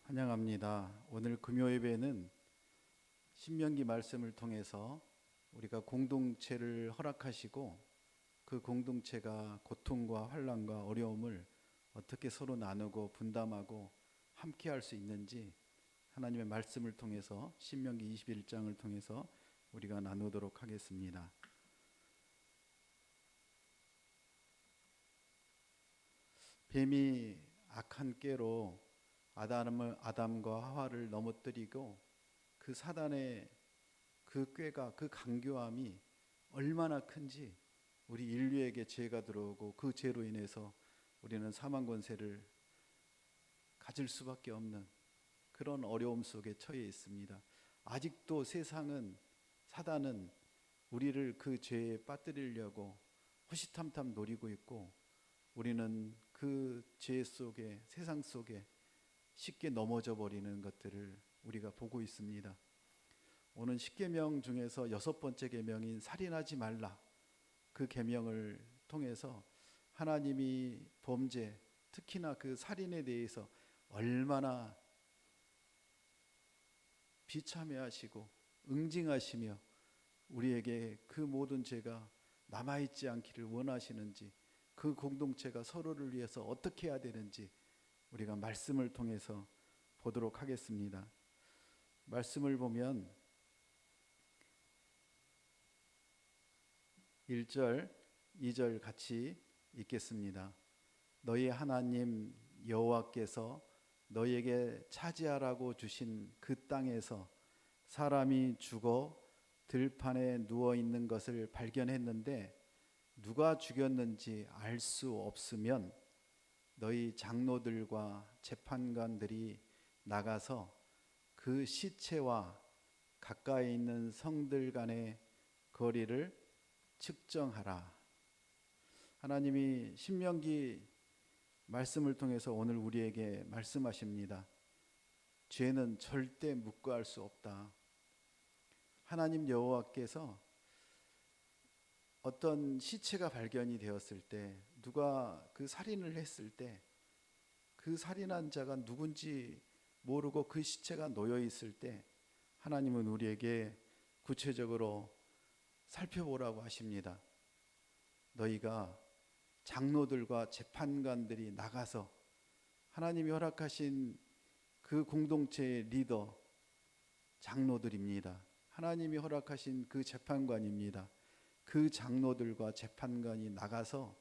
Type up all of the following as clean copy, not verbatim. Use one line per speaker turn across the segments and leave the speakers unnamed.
환영합니다. 오늘 금요예배는 신명기 말씀을 통해서 우리가 공동체를 허락하시고 그 공동체가 고통과 환난과 어려움을 어떻게 서로 나누고 분담하고 함께 할 수 있는지 하나님의 말씀을 통해서 신명기 21장을 통해서 우리가 나누도록 하겠습니다. 뱀이 악한 꾀로 아담과 하와를 넘어뜨리고 그 사단의 그 꾀가 그 강교함이 얼마나 큰지 우리 인류에게 죄가 들어오고 그 죄로 인해서 우리는 사망 권세를 가질 수밖에 없는 그런 어려움 속에 처해 있습니다. 아직도 사단은 우리를 그 죄에 빠뜨리려고 호시탐탐 노리고 있고 우리는 그 죄 속에 세상 속에 쉽게 넘어져 버리는 것들을 우리가 보고 있습니다. 오늘 10계명 중에서 6번째 계명인 살인하지 말라, 그 계명을 통해서 하나님이 범죄, 특히나 그 살인에 대해서 얼마나 비참해하시고 응징하시며 우리에게 그 모든 죄가 남아있지 않기를 원하시는지, 그 공동체가 서로를 위해서 어떻게 해야 되는지 우리가 말씀을 통해서 보도록 하겠습니다. 말씀을 보면 1절, 2절 같이 읽겠습니다. 너희 하나님 여호와께서 너희에게 차지하라고 주신 그 땅에서 사람이 죽어 들판에 누워 있는 것을 발견했는데 누가 죽였는지 알 수 없으면 너희 장로들과 재판관들이 나가서 그 시체와 가까이 있는 성들 간의 거리를 측정하라. 하나님이 신명기 말씀을 통해서 오늘 우리에게 말씀하십니다. 죄는 절대 묵과할 수 없다. 하나님 여호와께서 어떤 시체가 발견이 되었을 때, 누가 그 살인을 했을 때 그 살인한 자가 누군지 모르고 그 시체가 놓여 있을 때 하나님은 우리에게 구체적으로 살펴보라고 하십니다. 너희가 장로들과 재판관들이 나가서, 하나님이 허락하신 그 공동체의 리더 장로들입니다. 하나님이 허락하신 그 재판관입니다. 그 장로들과 재판관이 나가서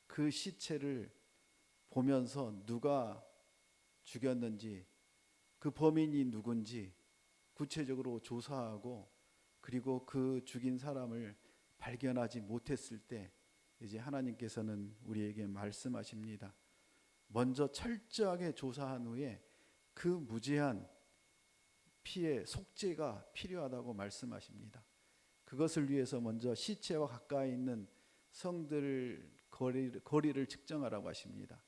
그 시체를 보면서 누가 죽였는지, 그 범인이 누군지 구체적으로 조사하고, 그리고 그 죽인 사람을 발견하지 못했을 때 이제 하나님께서는 우리에게 말씀하십니다. 먼저 철저하게 조사한 후에 그 무죄한 피해 속죄가 필요하다고 말씀하십니다. 그것을 위해서 먼저 시체와 가까이 있는 성들 거리를 측정하라고 하십니다.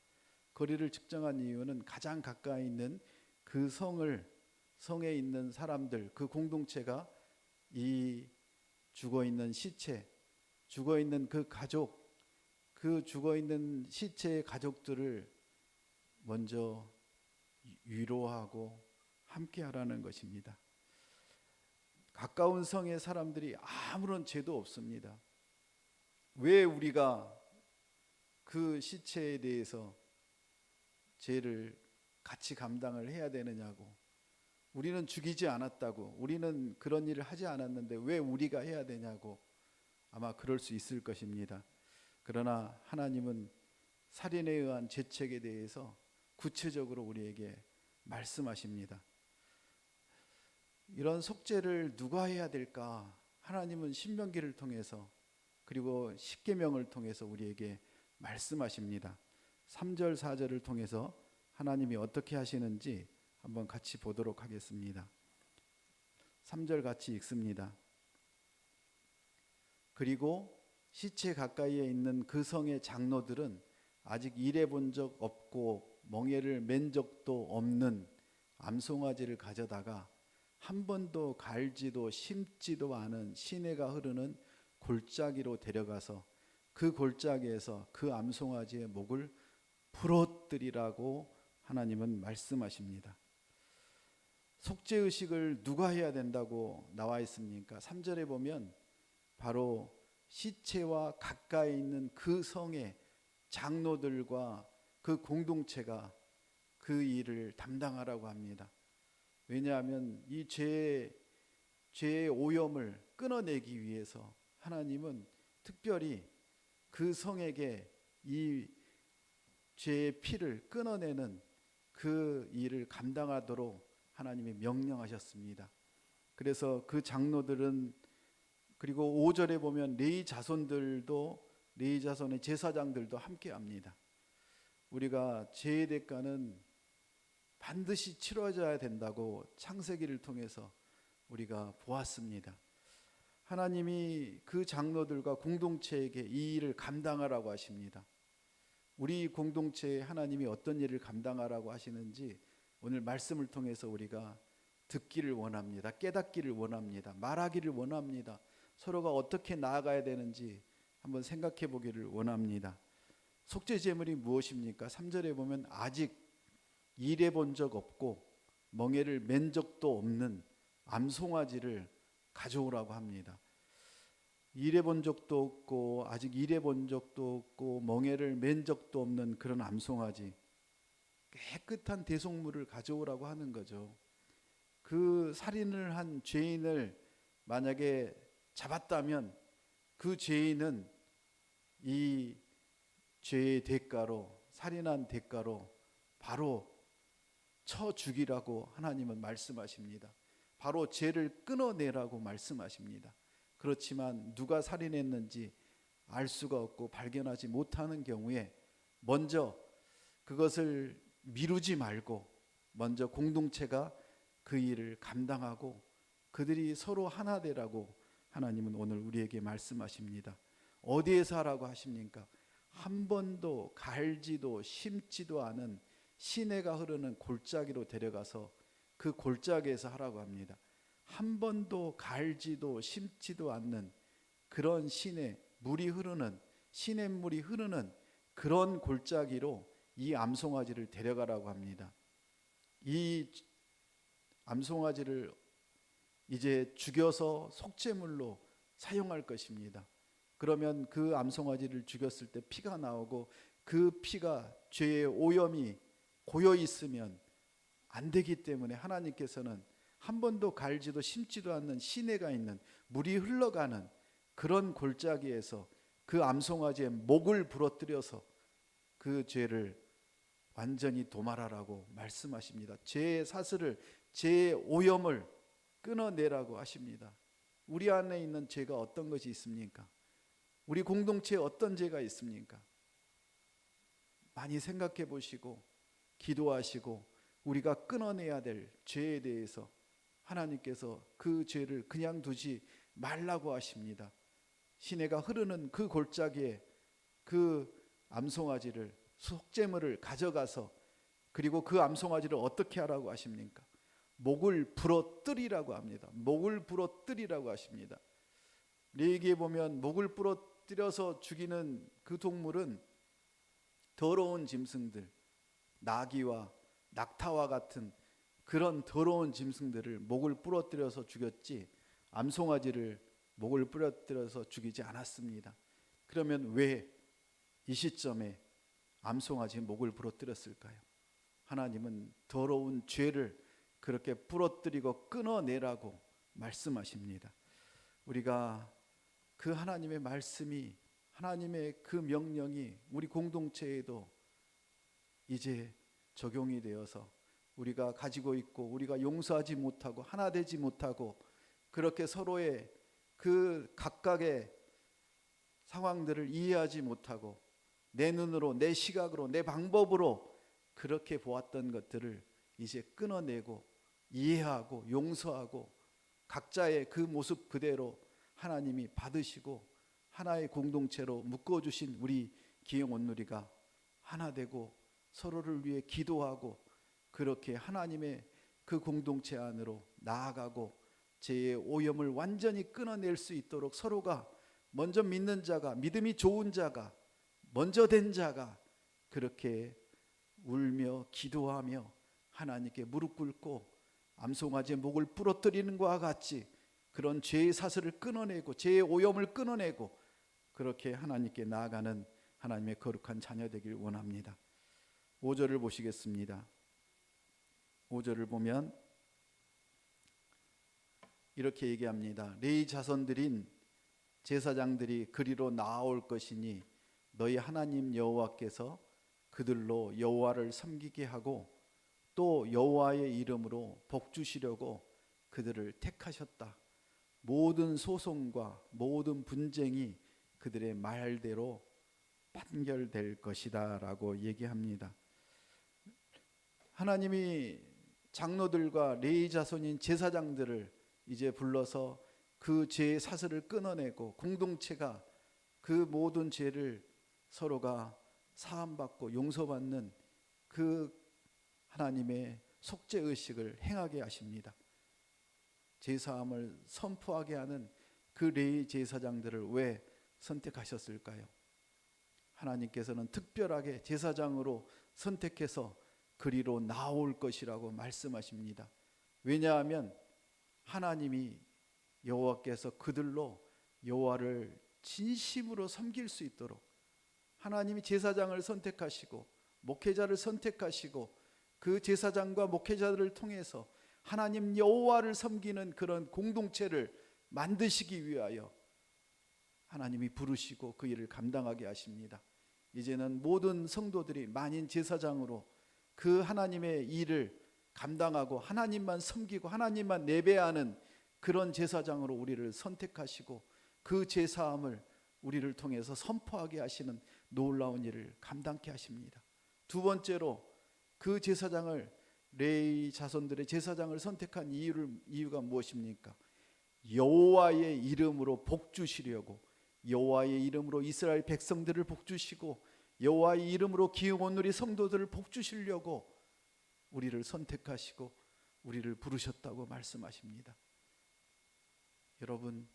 거리를 측정한 이유는 가장 가까이 있는 그 성에 있는 사람들, 그 공동체가 이 죽어있는 시체, 죽어있는 그 가족, 그 죽어있는 시체의 가족들을 먼저 위로하고 함께 하라는 것입니다. 가까운 성의 사람들이 아무런 죄도 없습니다. 왜 우리가 그 시체에 대해서 죄를 같이 감당을 해야 되느냐고, 우리는 죽이지 않았다고, 우리는 그런 일을 하지 않았는데 왜 우리가 해야 되냐고 아마 그럴 수 있을 것입니다. 그러나 하나님은 살인에 의한 죄책에 대해서 구체적으로 우리에게 말씀하십니다. 이런 속죄를 누가 해야 될까? 하나님은 신명기를 통해서, 그리고 십계명을 통해서 우리에게 말씀하십니다. 3절 4절을 통해서 하나님이 어떻게 하시는지 한번 같이 보도록 하겠습니다. 3절 같이 읽습니다. 그리고 시체 가까이에 있는 그 성의 장로들은 아직 일해 본 적 없고 멍에를 맨 적도 없는 암송아지를 가져다가 한 번도 갈지도 심지도 않은 시내가 흐르는 골짜기로 데려가서 그 골짜기에서 그 암송아지의 목을 부러뜨리라고 하나님은 말씀하십니다. 속죄 의식을 누가 해야 된다고 나와 있습니까? 3절에 보면 바로 시체와 가까이 있는 그 성의 장로들과 그 공동체가 그 일을 담당하라고 합니다. 왜냐하면 이 죄의 오염을 끊어내기 위해서 하나님은 특별히 그 성에게 이 죄의 피를 끊어내는 그 일을 감당하도록 하나님이 명령하셨습니다. 그래서 그 장로들은, 그리고 5절에 보면 레위 자손의 제사장들도 함께 합니다. 우리가 죄의 대가는 반드시 치러져야 된다고 창세기를 통해서 우리가 보았습니다. 하나님이 그 장로들과 공동체에게 이 일을 감당하라고 하십니다. 우리 공동체에 하나님이 어떤 일을 감당하라고 하시는지 오늘 말씀을 통해서 우리가 듣기를 원합니다. 깨닫기를 원합니다. 말하기를 원합니다. 서로가 어떻게 나아가야 되는지 한번 생각해 보기를 원합니다. 속죄 제물이 무엇입니까? 3절에 보면 아직 일해 본 적 없고 멍에를 맨 적도 없는 암송아지를 가져오라고 합니다. 일해 본 적도 없고 아직 일해 본 적도 없고 멍에를 맨 적도 없는 그런 암송아지, 깨끗한 대속물을 가져오라고 하는 거죠. 그 살인을 한 죄인을 만약에 잡았다면 그 죄인은 이 죄의 대가로, 살인한 대가로 바로 쳐 죽이라고 하나님은 말씀하십니다. 바로 죄를 끊어내라고 말씀하십니다. 그렇지만 누가 살인했는지 알 수가 없고 발견하지 못하는 경우에 먼저 그것을 미루지 말고 먼저 공동체가 그 일을 감당하고 그들이 서로 하나 되라고 하나님은 오늘 우리에게 말씀하십니다. 어디에서 하라고 하십니까? 한 번도 갈지도 심지도 않은 시내가 흐르는 골짜기로 데려가서 그 골짜기에서 하라고 합니다. 한 번도 갈지도 심지도 않는 그런 시냇물이 흐르는 그런 골짜기로 이 암송아지를 데려가라고 합니다. 이 암송아지를 이제 죽여서 속죄물로 사용할 것입니다. 그러면 그 암송아지를 죽였을 때 피가 나오고 그 피가 죄의 오염이 고여 있으면 안 되기 때문에 하나님께서는 한 번도 갈지도 심지도 않는 시내가 있는 물이 흘러가는 그런 골짜기에서 그 암송아지의 목을 부러뜨려서 그 죄를 완전히 도말하라고 말씀하십니다. 죄의 사슬을, 죄의 오염을 끊어내라고 하십니다. 우리 안에 있는 죄가 어떤 것이 있습니까? 우리 공동체에 어떤 죄가 있습니까? 많이 생각해 보시고 기도하시고 우리가 끊어내야 될 죄에 대해서 하나님께서 그 죄를 그냥 두지 말라고 하십니다. 시내가 흐르는 그 골짜기에 그 암송아지를, 속죄물을 가져가서, 그리고 그 암송아지를 어떻게 하라고 하십니까? 목을 부러뜨리라고 합니다. 목을 부러뜨리라고 하십니다. 레위기에 보면 목을 부러뜨려서 죽이는 그 동물은 더러운 짐승들, 나귀와 낙타와 같은 그런 더러운 짐승들을 목을 부러뜨려서 죽였지 암송아지를 목을 부러뜨려서 죽이지 않았습니다. 그러면 왜 이 시점에 암송아지 목을 부러뜨렸을까요? 하나님은 더러운 죄를 그렇게 부러뜨리고 끊어내라고 말씀하십니다. 우리가 그 하나님의 말씀이, 하나님의 그 명령이 우리 공동체에도 이제 적용이 되어서 우리가 가지고 있고 우리가 용서하지 못하고 하나 되지 못하고 그렇게 서로의 그 각각의 상황들을 이해하지 못하고 내 눈으로, 내 시각으로, 내 방법으로 그렇게 보았던 것들을 이제 끊어내고 이해하고 용서하고 각자의 그 모습 그대로 하나님이 받으시고 하나의 공동체로 묶어주신 우리 기영 온누리가 하나 되고 서로를 위해 기도하고 그렇게 하나님의 그 공동체 안으로 나아가고 죄의 오염을 완전히 끊어낼 수 있도록 서로가 먼저 믿는 자가, 믿음이 좋은 자가, 먼저 된 자가 그렇게 울며 기도하며 하나님께 무릎 꿇고 암송아지의 목을 부러뜨리는 것과 같이 그런 죄의 사슬을 끊어내고 죄의 오염을 끊어내고 그렇게 하나님께 나아가는 하나님의 거룩한 자녀 되길 원합니다. 5절을 보시겠습니다. 5절을 보면 이렇게 얘기합니다. 레위 자손들인 제사장들이 그리로 나아올 것이니 너희 하나님 여호와께서 그들로 여호와를 섬기게 하고 또 여호와의 이름으로 복 주시려고 그들을 택하셨다. 모든 소송과 모든 분쟁이 그들의 말대로 판결될 것이다 라고 얘기합니다. 하나님이 장로들과 레위 자손인 제사장들을 이제 불러서 그 죄의 사슬을 끊어내고 공동체가 그 모든 죄를 서로가 사함받고 용서받는 그 하나님의 속죄의식을 행하게 하십니다. 제사함을 선포하게 하는 그 레위 제사장들을 왜 선택하셨을까요? 하나님께서는 특별하게 제사장으로 선택해서 그리로 나올 것이라고 말씀하십니다. 왜냐하면 하나님이 여호와께서 그들로 여호와를 진심으로 섬길 수 있도록 하나님이 제사장을 선택하시고 목회자를 선택하시고 그 제사장과 목회자들을 통해서 하나님 여호와를 섬기는 그런 공동체를 만드시기 위하여 하나님이 부르시고 그 일을 감당하게 하십니다. 이제는 모든 성도들이 만인 제사장으로 그 하나님의 일을 감당하고 하나님만 섬기고 하나님만 예배하는 그런 제사장으로 우리를 선택하시고 그 제사함을 우리를 통해서 선포하게 하시는 놀라운 일을 감당케 하십니다. 두 번째로 그 제사장을 레위 자손들의 제사장을 선택한 이유가 무엇입니까? 여호와의 이름으로 복 주시려고 여호와의 이름으로 이스라엘 백성들을 복 주시고 여호와의 이름으로 기업원 우리 성도들을 복 주시려고 우리를 선택하시고 우리를 부르셨다고 말씀하십니다. 여러분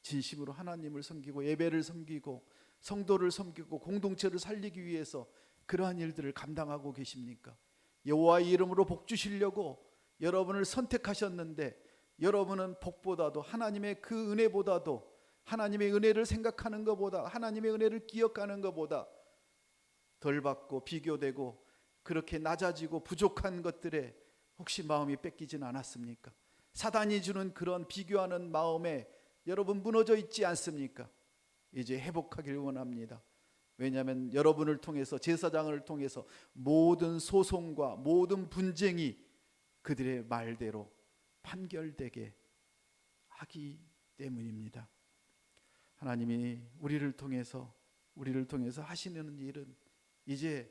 진심으로 하나님을 섬기고 예배를 섬기고 성도를 섬기고 공동체를 살리기 위해서 그러한 일들을 감당하고 계십니까? 여호와의 이름으로 복 주시려고 여러분을 선택하셨는데 여러분은 복보다도 하나님의 그 은혜보다도 하나님의 은혜를 생각하는 것보다 하나님의 은혜를 기억하는 것보다 덜 받고 비교되고 그렇게 낮아지고 부족한 것들에 혹시 마음이 뺏기진 않았습니까? 사단이 주는 그런 비교하는 마음에 여러분 무너져 있지 않습니까? 이제 회복하길 원합니다. 왜냐하면 여러분을 통해서 제사장을 통해서 모든 소송과 모든 분쟁이 그들의 말대로 판결되게 하기 때문입니다. 하나님이 우리를 통해서 하시는 일은 이제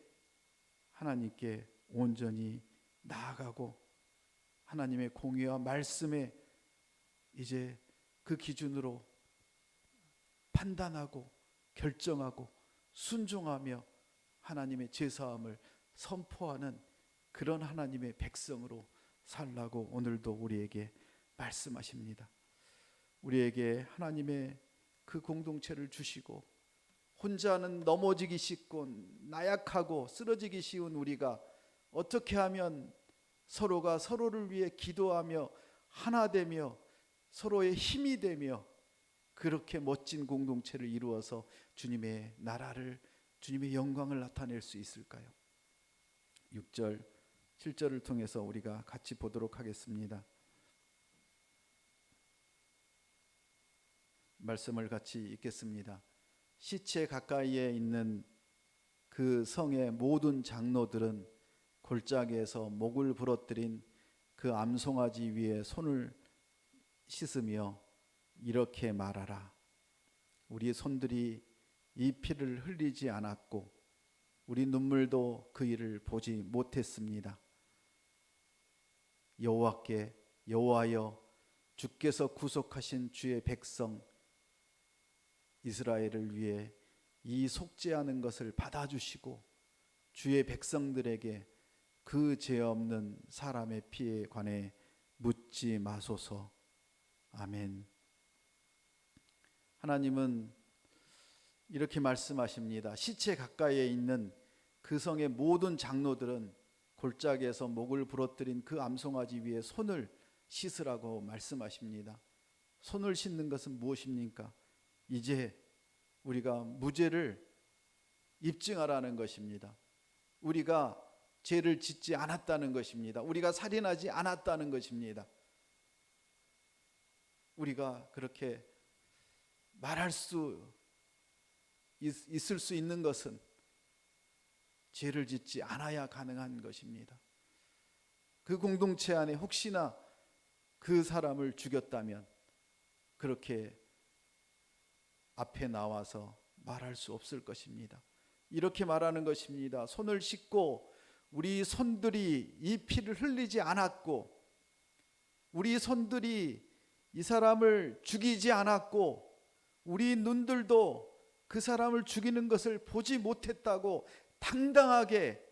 하나님께 온전히 나아가고 하나님의 공의와 말씀에 이제 그 기준으로 판단하고 결정하고 순종하며 하나님의 제사함을 선포하는 그런 하나님의 백성으로 살라고 오늘도 우리에게 말씀하십니다. 우리에게 하나님의 그 공동체를 주시고 혼자는 넘어지기 쉽고 나약하고 쓰러지기 쉬운 우리가 어떻게 하면 서로가 서로를 위해 기도하며 하나 되며 서로의 힘이 되며 그렇게 멋진 공동체를 이루어서 주님의 나라를 주님의 영광을 나타낼 수 있을까요? 6절 7절을 통해서 우리가 같이 보도록 하겠습니다. 말씀을 같이 읽겠습니다. 시체 가까이에 있는 그 성의 모든 장로들은 골짜기에서 목을 부러뜨린 그 암송아지 위에 손을 씻으며 이렇게 말하라. 우리 손들이 이 피를 흘리지 않았고 우리 눈물도 그 일을 보지 못했습니다. 여호와여 주께서 구속하신 주의 백성 이스라엘을 위해 이 속죄하는 것을 받아주시고 주의 백성들에게 그 죄 없는 사람의 피에 관해 묻지 마소서. 아멘. 하나님은 이렇게 말씀하십니다. 시체 가까이에 있는 그 성의 모든 장로들은 골짜기에서 목을 부러뜨린 그 암송아지 위에 손을 씻으라고 말씀하십니다. 손을 씻는 것은 무엇입니까? 이제 우리가 무죄를 입증하라는 것입니다. 우리가 죄를 짓지 않았다는 것입니다. 우리가 살인하지 않았다는 것입니다. 우리가 그렇게 말할 수 있을 수 있는 것은 죄를 짓지 않아야 가능한 것입니다. 그 공동체 안에 혹시나 그 사람을 죽였다면 그렇게 앞에 나와서 말할 수 없을 것입니다. 이렇게 말하는 것입니다. 손을 씻고 우리 손들이 이 피를 흘리지 않았고, 우리 손들이 이 사람을 죽이지 않았고, 우리 눈들도 그 사람을 죽이는 것을 보지 못했다고 당당하게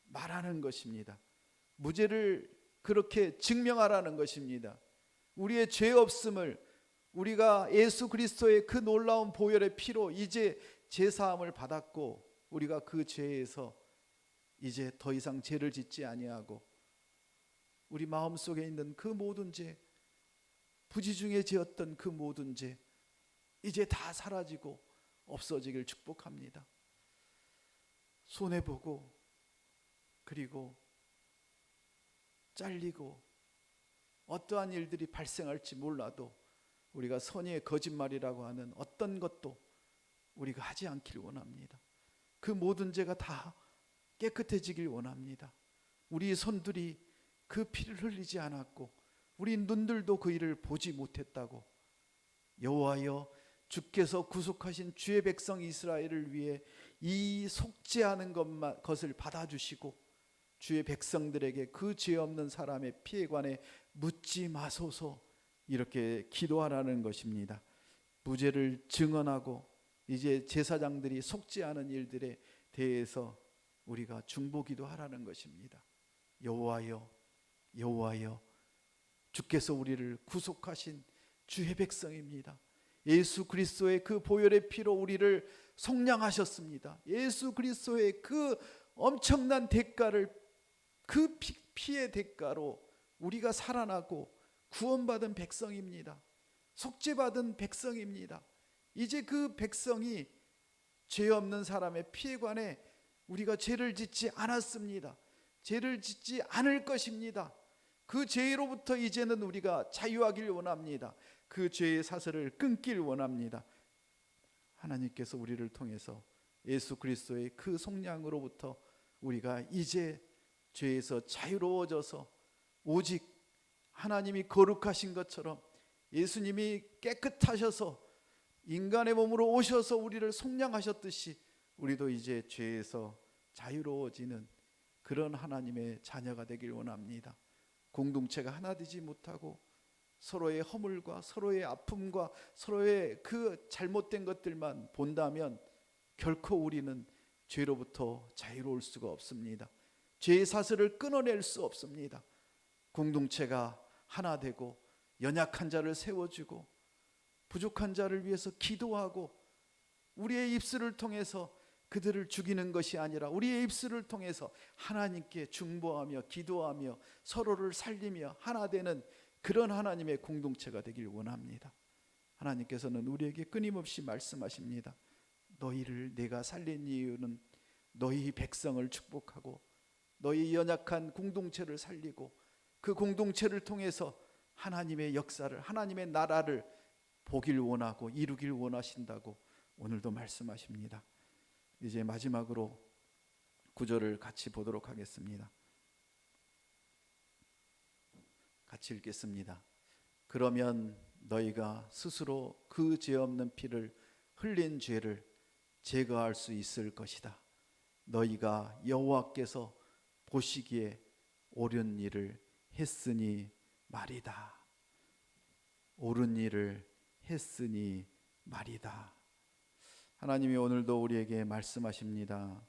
말하는 것입니다. 무죄를 그렇게 증명하라는 것입니다. 우리의 죄 없음을, 우리가 예수 그리스도의 그 놀라운 보혈의 피로 이제 제사함을 받았고, 우리가 그 죄에서 이제 더 이상 죄를 짓지 아니하고, 우리 마음속에 있는 그 모든 죄, 부지 중에 지었던 그 모든 죄 이제 다 사라지고 없어지길 축복합니다. 손해보고 그리고 잘리고 어떠한 일들이 발생할지 몰라도 우리가 선의의 거짓말이라고 하는 어떤 것도 우리가 하지 않길 원합니다. 그 모든 죄가 다 깨끗해지길 원합니다. 우리 손들이 그 피를 흘리지 않았고 우리 눈들도 그 일을 보지 못했다고, 여호와여 주께서 구속하신 주의 백성 이스라엘을 위해 이 속죄하는 것을 받아주시고 주의 백성들에게 그 죄 없는 사람의 피에 관해 묻지 마소서, 이렇게 기도하라는 것입니다. 무죄를 증언하고 이제 제사장들이 속죄하는 일들에 대해서 우리가 중보기도 하라는 것입니다. 여호와여, 여호와여 주께서 우리를 구속하신 주의 백성입니다. 예수 그리스도의 그 보혈의 피로 우리를 속량하셨습니다. 예수 그리스도의 그 엄청난 대가를, 그 피의 대가로 우리가 살아나고 구원받은 백성입니다. 속죄받은 백성입니다. 이제 그 백성이 죄 없는 사람의 피에 관해 우리가 죄를 짓지 않았습니다. 죄를 짓지 않을 것입니다. 그 죄로부터 이제는 우리가 자유하길 원합니다. 그 죄의 사슬을 끊길 원합니다. 하나님께서 우리를 통해서 예수 그리스도의 그 속량으로부터 우리가 이제 죄에서 자유로워져서 오직 하나님이 거룩하신 것처럼 예수님이 깨끗하셔서 인간의 몸으로 오셔서 우리를 속량하셨듯이 우리도 이제 죄에서 자유로워지는 그런 하나님의 자녀가 되길 원합니다. 공동체가 하나 되지 못하고 서로의 허물과 서로의 아픔과 서로의 그 잘못된 것들만 본다면 결코 우리는 죄로부터 자유로울 수가 없습니다. 죄의 사슬을 끊어낼 수 없습니다. 공동체가 하나 되고 연약한 자를 세워주고 부족한 자를 위해서 기도하고 우리의 입술을 통해서 그들을 죽이는 것이 아니라 우리의 입술을 통해서 하나님께 중보하며 기도하며 서로를 살리며 하나 되는 그런 하나님의 공동체가 되길 원합니다. 하나님께서는 우리에게 끊임없이 말씀하십니다. 너희를 내가 살린 이유는 너희 백성을 축복하고 너희 연약한 공동체를 살리고 그 공동체를 통해서 하나님의 역사를, 하나님의 나라를 보길 원하고 이루길 원하신다고 오늘도 말씀하십니다. 이제 마지막으로 구절을 같이 보도록 하겠습니다. 같이 읽겠습니다. 그러면 너희가 스스로 그 죄 없는 피를 흘린 죄를 제거할 수 있을 것이다. 너희가 여호와께서 보시기에 옳은 일을 했으니 말이다. 옳은 일을 했으니 말이다. 하나님이 오늘도 우리에게 말씀하십니다.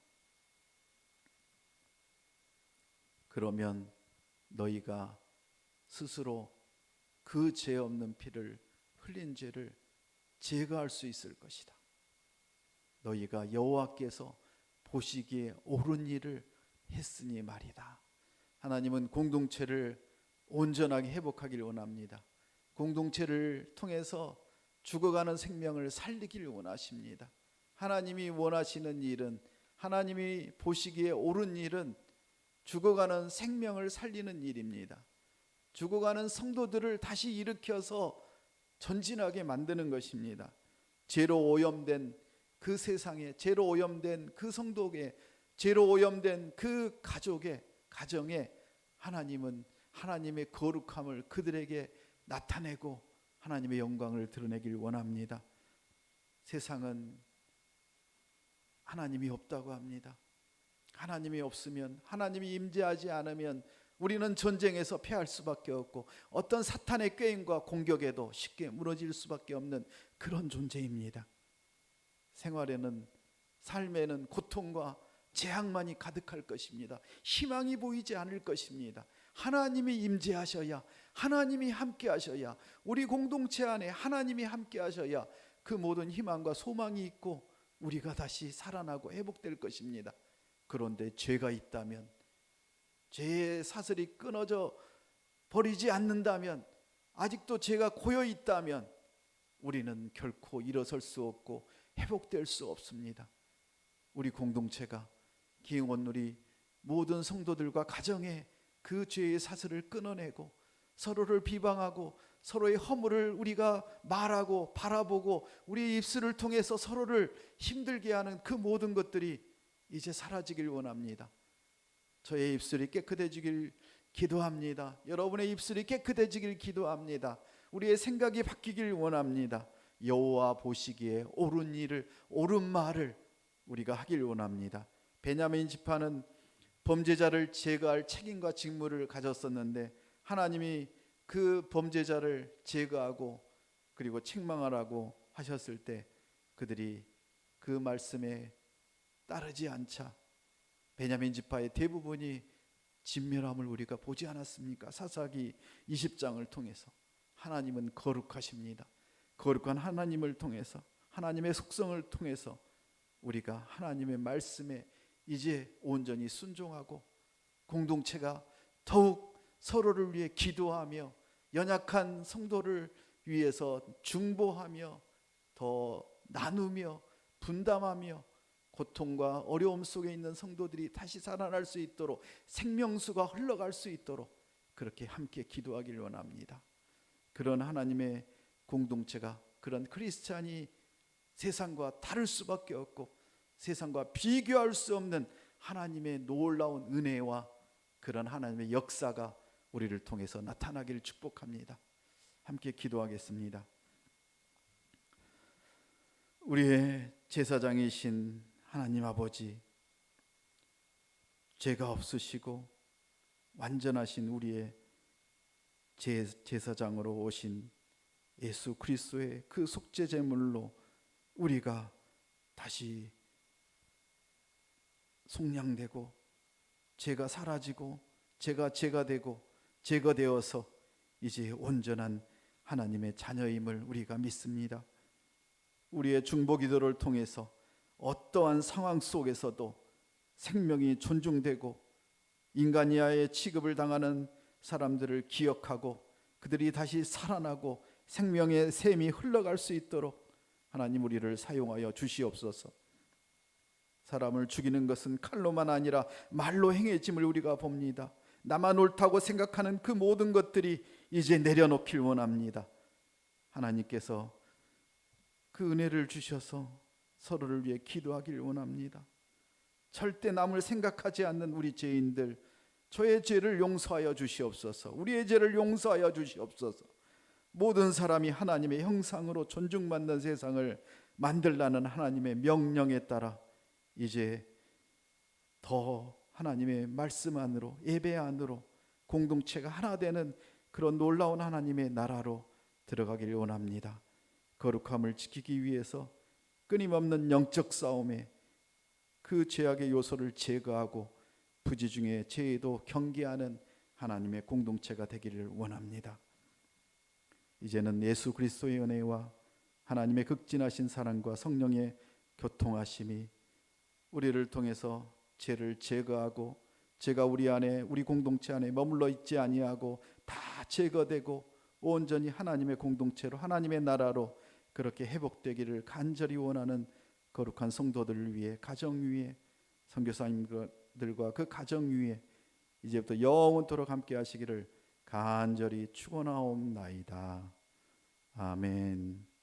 그러면 너희가 스스로 그 죄 없는 피를 흘린 죄를 제거할 수 있을 것이다. 너희가 여호와께서 보시기에 옳은 일을 했으니 말이다. 하나님은 공동체를 온전하게 회복하기를 원합니다. 공동체를 통해서 죽어가는 생명을 살리기를 원하십니다. 하나님이 원하시는 일은, 하나님이 보시기에 옳은 일은 죽어가는 생명을 살리는 일입니다. 죽어가는 성도들을 다시 일으켜서 전진하게 만드는 것입니다. 죄로 오염된 그 세상에, 죄로 오염된 그 성도에, 죄로 오염된 그 가정에 하나님은 하나님의 거룩함을 그들에게 나타내고 하나님의 영광을 드러내길 원합니다. 세상은 하나님이 없다고 합니다. 하나님이 없으면, 하나님이 임재하지 않으면 우리는 전쟁에서 패할 수밖에 없고 어떤 사탄의 꾀임과 공격에도 쉽게 무너질 수밖에 없는 그런 존재입니다. 생활에는, 삶에는 고통과 재앙만이 가득할 것입니다. 희망이 보이지 않을 것입니다. 하나님이 임재하셔야, 하나님이 함께 하셔야, 우리 공동체 안에 하나님이 함께 하셔야 그 모든 희망과 소망이 있고 우리가 다시 살아나고 회복될 것입니다. 그런데 죄가 있다면, 죄의 사슬이 끊어져 버리지 않는다면, 아직도 죄가 고여 있다면 우리는 결코 일어설 수 없고 회복될 수 없습니다. 우리 공동체가 기흥원 우리 모든 성도들과 가정에 그 죄의 사슬을 끊어내고 서로를 비방하고 서로의 허물을 우리가 말하고 바라보고 우리의 입술을 통해서 서로를 힘들게 하는 그 모든 것들이 이제 사라지길 원합니다. 저의 입술이 깨끗해지길 기도합니다. 여러분의 입술이 깨끗해지길 기도합니다. 우리의 생각이 바뀌길 원합니다. 여호와 보시기에 옳은 일을, 옳은 말을 우리가 하길 원합니다. 베냐민 지파는 범죄자를 제거할 책임과 직무를 가졌었는데 하나님이 그 범죄자를 제거하고 그리고 책망하라고 하셨을 때 그들이 그 말씀에 따르지 않자 베냐민 지파의 대부분이 진멸함을 우리가 보지 않았습니까? 사사기 20장을 통해서. 하나님은 거룩하십니다. 거룩한 하나님을 통해서, 하나님의 속성을 통해서 우리가 하나님의 말씀에 이제 온전히 순종하고 공동체가 더욱 서로를 위해 기도하며 연약한 성도를 위해서 중보하며 더 나누며 분담하며 고통과 어려움 속에 있는 성도들이 다시 살아날 수 있도록, 생명수가 흘러갈 수 있도록 그렇게 함께 기도하길 원합니다. 그런 하나님의 공동체가, 그런 크리스찬이 세상과 다를 수밖에 없고 세상과 비교할 수 없는 하나님의 놀라운 은혜와 그런 하나님의 역사가 우리를 통해서 나타나기를 축복합니다. 함께 기도하겠습니다. 우리의 제사장이신 하나님 아버지, 죄가 없으시고 완전하신 우리의 제사장으로 오신 예수 그리스도의 그 속죄 제물로 우리가 다시 속량되고 죄가 사라지고 죄가 되고 제거되어서 이제 온전한 하나님의 자녀임을 우리가 믿습니다. 우리의 중보 기도를 통해서 어떠한 상황 속에서도 생명이 존중되고 인간이하의 취급을 당하는 사람들을 기억하고 그들이 다시 살아나고 생명의 샘이 흘러갈 수 있도록 하나님 우리를 사용하여 주시옵소서. 사람을 죽이는 것은 칼로만 아니라 말로 행해짐을 우리가 봅니다. 나만 옳다고 생각하는 그 모든 것들이 이제 내려놓길 원합니다. 하나님께서 그 은혜를 주셔서 서로를 위해 기도하길 원합니다. 절대 남을 생각하지 않는 우리 죄인들, 저의 죄를 용서하여 주시옵소서. 우리의 죄를 용서하여 주시옵소서. 모든 사람이 하나님의 형상으로 존중받는 세상을 만들라는 하나님의 명령에 따라 이제 더 하나님의 말씀 안으로, 예배 안으로 공동체가 하나 되는 그런 놀라운 하나님의 나라로 들어가길 원합니다. 거룩함을 지키기 위해서 끊임없는 영적 싸움에 그 죄악의 요소를 제거하고 부지 중에 죄에도 경계하는 하나님의 공동체가 되기를 원합니다. 이제는 예수 그리스도의 은혜와 하나님의 극진하신 사랑과 성령의 교통하심이 우리를 통해서 죄를 제거하고 죄가 우리 안에, 우리 공동체 안에 머물러 있지 아니하고 다 제거되고 온전히 하나님의 공동체로, 하나님의 나라로 그렇게 회복되기를 간절히 원하는 거룩한 성도들을 위해, 가정 위에, 선교사님들과 그 가정 위에 이제부터 영원토록 함께 하시기를 간절히 축원하옵나이다. 아멘.